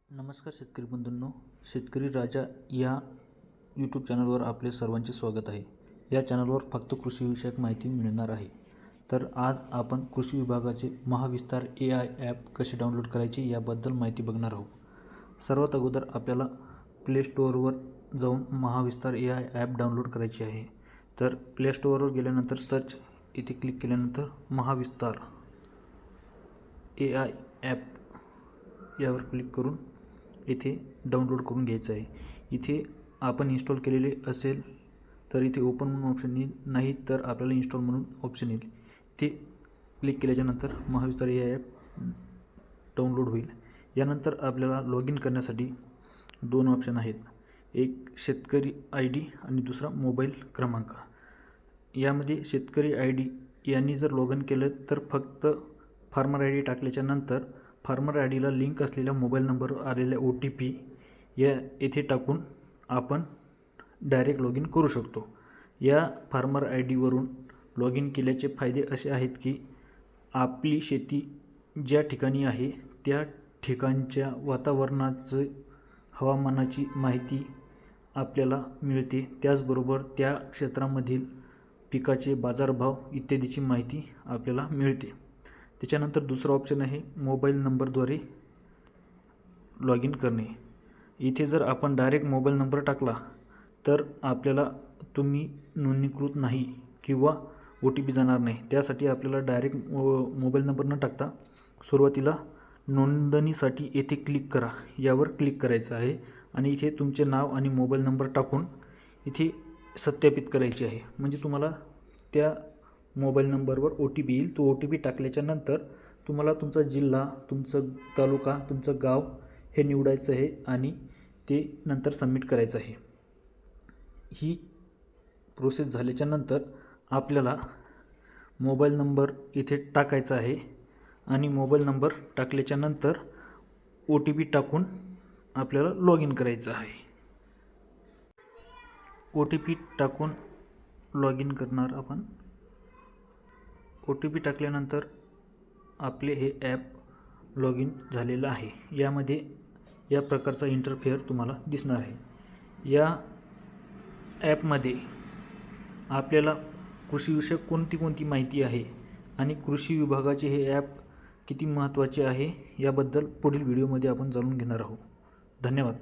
नमस्कार शेतकरी बंधूंनो, शेतकरी राजा या यूट्यूब चॅनलवर आपले सर्वांचे स्वागत आहे। या चॅनलवर फक्त कृषीविषयक माहिती मिळणार आहे। तर आज आपण कृषी विभागाचे महाविस्तार AI ॲप कसे डाउनलोड करायचे याबद्दल माहिती बघणार आहोत। सर्वात अगोदर आपल्याला प्ले स्टोअरवर जाऊन महाविस्तार AI ॲप डाउनलोड करायचे आहे। तर प्ले स्टोअरवर गेल्यानंतर सर्च इथे क्लिक केल्यानंतर महाविस्तार AI ॲप यावर क्लिक करून इथे डाउनलोड करून घ्यायचं आहे। इथे आपण इन्स्टॉल केलेले असेल तर इथे ओपन म्हणून ऑप्शन येईल, नाही तर आपल्याला इन्स्टॉल म्हणून ऑप्शन येईल। ते क्लिक केल्याच्यानंतर महाविस्तार AI ॲप डाउनलोड होईल। यानंतर आपल्याला लॉग इन करण्यासाठी दोन ऑप्शन आहेत, एक शेतकरी ID आणि दुसरा मोबाईल क्रमांक। यामध्ये शेतकरी ID यांनी जर लॉग इन केलं तर फक्त फार्मर ID टाकल्याच्या नंतर फार्मर IDला लिंक असलेल्या मोबाईल नंबरवर आलेल्या OTP या येथे टाकून आपण डायरेक्ट लॉग इन करू शकतो। या फार्मर IDवरून लॉग इन केल्याचे फायदे असे आहेत की आपली शेती ज्या ठिकाणी आहे त्या ठिकाणच्या वातावरणाचे हवामानाची माहिती आपल्याला मिळते, त्याचबरोबर त्या क्षेत्रामधील पिकाचे बाजारभाव इत्यादीची माहिती आपल्याला मिळते। त्याच्यानंतर दुसरा ऑप्शन आहे मोबाईल नंबरद्वारे लॉग इन करणे। इथे जर आपण डायरेक्ट मोबाईल नंबर टाकला तर आपल्याला तुम्ही नोंदणीकृत नाही किंवा OTP जाणार नाही। त्यासाठी आपल्याला डायरेक्ट मोबाईल नंबर न टाकता सुरुवातीला नोंदणीसाठी येथे क्लिक करा यावर क्लिक करायचं आहे आणि इथे तुमचे नाव आणि मोबाईल नंबर टाकून इथे सत्यापित करायचे आहे। म्हणजे तुम्हाला त्या मोबाईल नंबरवर OTP येईल। तो OTP टाकल्याच्या नंतर तुम्हाला तुमचा जिल्हा, तुमचं तालुका, तुमचं गाव हे निवडायचं आहे आणि ते नंतर सबमिट करायचं आहे। ही प्रोसेस झाल्याच्या नंतर आपल्याला मोबाईल नंबर इथे टाकायचा आहे आणि मोबाईल नंबर टाकल्याच्या नंतर OTP टाकून आपल्याला लॉग इन करायचं आहे। OTP टाकून लॉग इन करणार आपण। OTP टाकल्यानंतर आपले हे ॲप लॉग इन झालेलं आहे। यामध्ये या प्रकारचा इंटरफेअर तुम्हाला दिसणार आहे। या ॲपमध्ये आपल्याला कृषीविषयक कोणती माहिती आहे आणि कृषी विभागाचे हे ॲप किती महत्त्वाचे आहे याबद्दल पुढील व्हिडिओमध्ये आपण जाणून घेणार आहोत। धन्यवाद।